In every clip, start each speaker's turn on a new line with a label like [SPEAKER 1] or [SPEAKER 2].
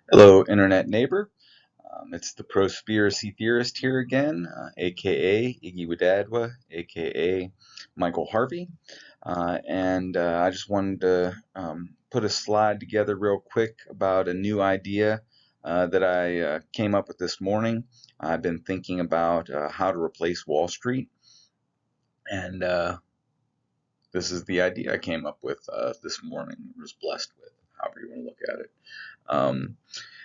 [SPEAKER 1] Hello, Internet neighbor. It's the Prospiracy Theorist here again, aka Iggy Wadadwa, aka Michael Harvey. I just wanted to put a slide together real quick about a new idea that I came up with this morning. I've been thinking about how to replace Wall Street, and this is the idea I came up with this morning, was blessed with, however you want to look at it. Um,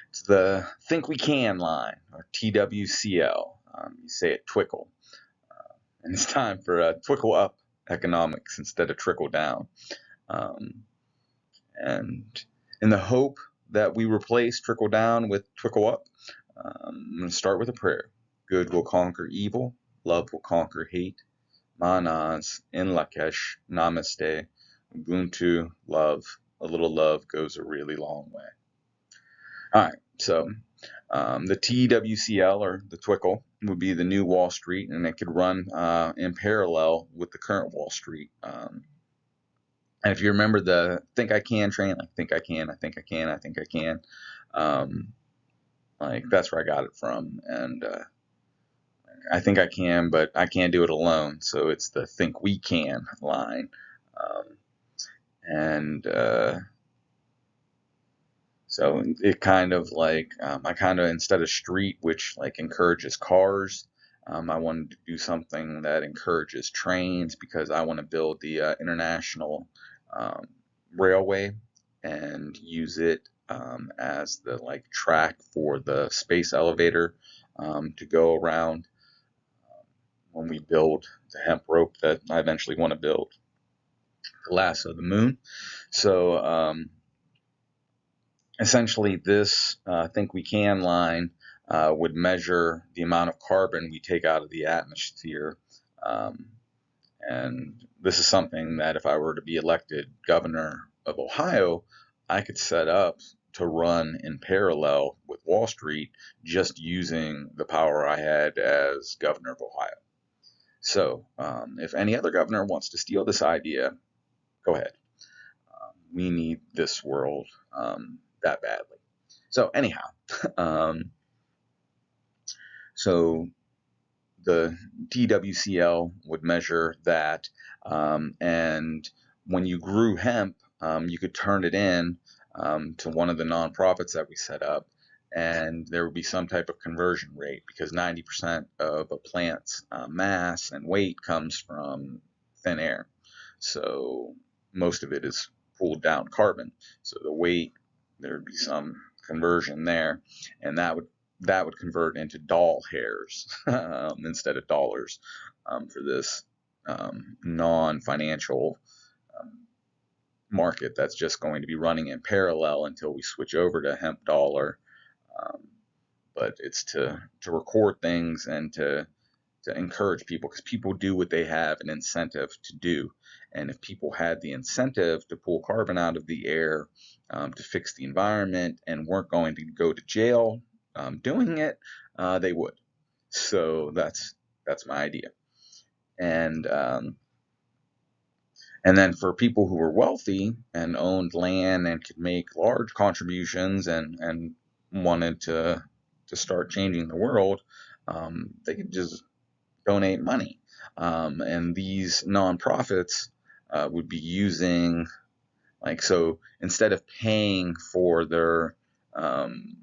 [SPEAKER 1] It's the Think We Can line, or TWCL. You say it Twickle. And it's time for Twickle Up Economics instead of trickle down. Um, and in the hope that we replace trickle down with twickle up, I'm going to start with a prayer. Good will conquer evil, love will conquer hate. Manas, in Lakesh, Namaste, Ubuntu, love. A little love goes a really long way. All right, so the TWCL, or the Twickle, would be the new Wall Street, and it could run in parallel with the current Wall Street. And if you remember the "Think I Can" train, like "Think I can, I think I can, I think I can," um, like that's where I got it from. And I think I can, but I can't do it alone. So it's the "Think We Can" line. Um, and So it kind of like I kind of, instead of street, which like encourages cars, I wanted to do something that encourages trains, because I want to build the international um, railway and use it as the like track for the space elevator to go around when we build the hemp rope that I eventually want to build to lasso the moon. So essentially, this Think We Can line would measure the amount of carbon we take out of the atmosphere. Um, and this is something that if I were to be elected governor of Ohio, I could set up to run in parallel with Wall Street, just using the power I had as governor of Ohio. So if any other governor wants to steal this idea, go ahead. We need this world that badly. So anyhow, um, so the TWCL would measure that, and when you grew hemp, you could turn it in to one of the nonprofits that we set up, and there would be some type of conversion rate, because 90% of a plant's mass and weight comes from thin air. So most of it is pulled down carbon. So the weight, there would be some conversion there, and that would convert into doll hairs instead of dollars for this non-financial market that's just going to be running in parallel until we switch over to hemp dollar. Um, but it's to record things and to encourage people, because people do what they have an incentive to do. And if people had the incentive to pull carbon out of the air to fix the environment, and weren't going to go to jail doing it, they would. So that's my idea. And and then for people who were wealthy and owned land and could make large contributions, and wanted to start changing the world, they could just donate money. And these nonprofits would be using, like, so instead of paying for their um,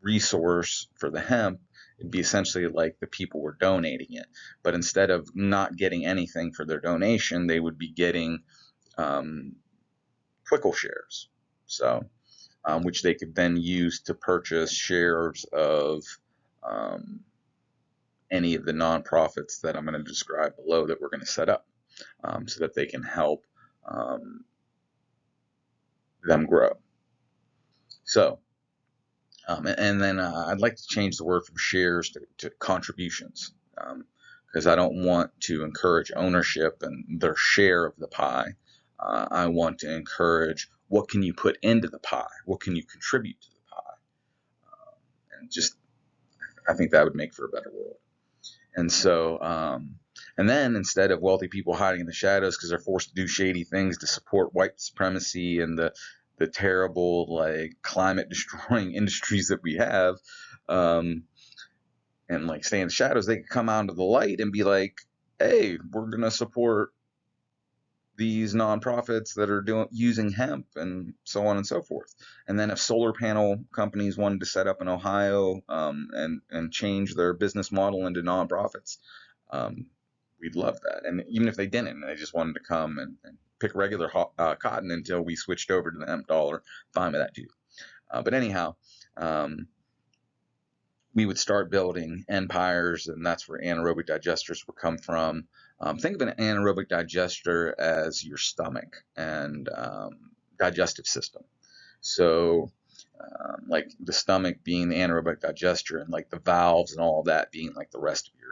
[SPEAKER 1] resource for the hemp, it'd be essentially like the people were donating it. But instead of not getting anything for their donation, they would be getting um, Twickle shares. So, which they could then use to purchase shares of um, any of the nonprofits that I'm going to describe below that we're going to set up, so that they can help um, them grow. So, and then I'd like to change the word from shares to contributions, because I don't want to encourage ownership and their share of the pie. I want to encourage, what can you put into the pie? What can you contribute to the pie? And just, I think that would make for a better world. And so, and then instead of wealthy people hiding in the shadows because they're forced to do shady things to support white supremacy and the the terrible, like, climate destroying industries that we have, and like stay in the shadows, they could come out into the light and be like, hey, we're going to support these nonprofits that are using hemp and so on and so forth. And then if solar panel companies wanted to set up in Ohio, and change their business model into nonprofits, we'd love that. And even if they didn't, and they just wanted to come and pick regular cotton until we switched over to the hemp dollar, fine with that too. But anyhow, we would start building empires, and that's where anaerobic digesters would come from. Think of an anaerobic digester as your stomach and digestive system. So, like the stomach being the anaerobic digester, and like the valves and all of that being like the rest of your,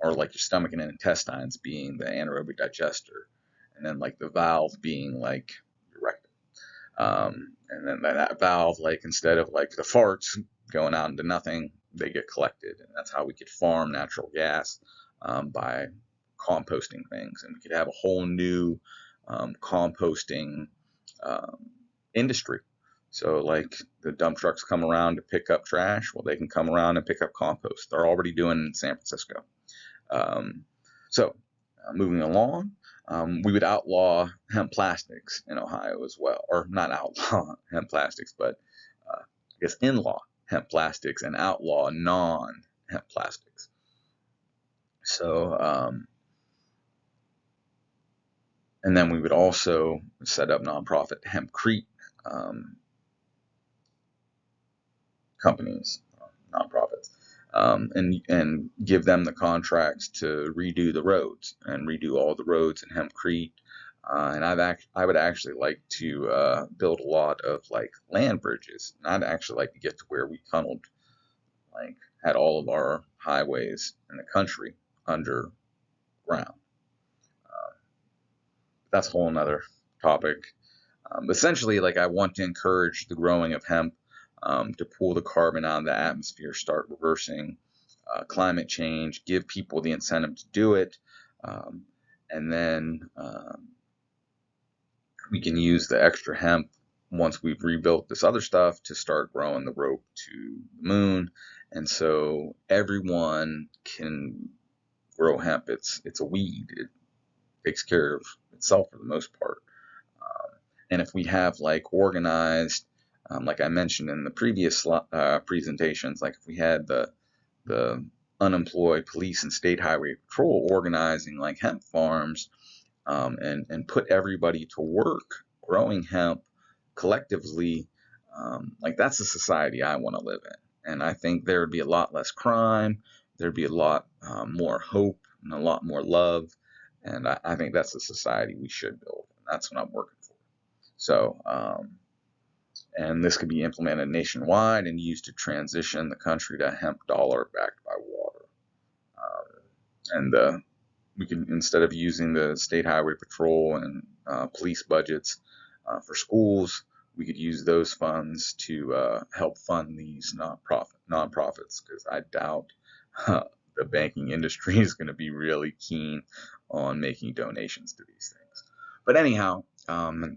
[SPEAKER 1] or like your stomach and intestines being the anaerobic digester, and then like the valve being like your rectum. And then that valve, like instead of like the farts going out into nothing, they get collected, and that's how we could farm natural gas, by composting things, and we could have a whole new composting industry. So like the dump trucks come around to pick up trash, well, they can come around and pick up compost. They're already doing it in San Francisco. So moving along, we would outlaw hemp plastics in Ohio as well, or not outlaw hemp plastics, but I guess in-law hemp plastics and outlaw non-hemp plastics. So, and then we would also set up nonprofit hempcrete companies, nonprofits, and give them the contracts to redo the roads and redo all the roads in hempcrete. And I would actually like to build a lot of like land bridges. And I'd actually like to get to where we tunneled, like had all of our highways in the country underground. That's a whole nother topic. Essentially, like I want to encourage the growing of hemp, to pull the carbon out of the atmosphere, start reversing climate change, give people the incentive to do it, and then we can use the extra hemp once we've rebuilt this other stuff to start growing the rope to the moon. And so everyone can grow hemp. It's a weed. It takes care of itself for the most part. And if we have like organized, like I mentioned in the previous presentations, like if we had the unemployed police and state highway patrol organizing like hemp farms, and put everybody to work growing hemp collectively, like that's the society I want to live in. And I think there would be a lot less crime, there'd be a lot more hope and a lot more love. And I think that's the society we should build. And that's what I'm working for. So, and this could be implemented nationwide and used to transition the country to a hemp dollar backed by water. And we can, instead of using the state highway patrol and police budgets for schools, we could use those funds to help fund these nonprofits, because I doubt the banking industry is going to be really keen on making donations to these things. But anyhow,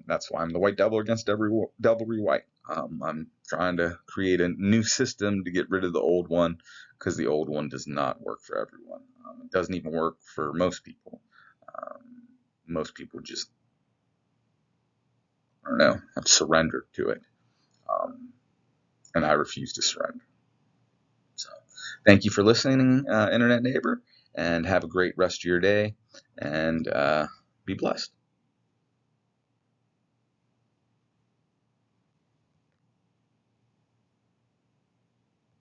[SPEAKER 1] that's why I'm the white devil against devilry white. I'm trying to create a new system to get rid of the old one, because the old one does not work for everyone. It doesn't even work for most people. Most people just, I don't know, have surrendered to it. And I refuse to surrender. So thank you for listening, Internet Neighbor, and have a great rest of your day, and be blessed.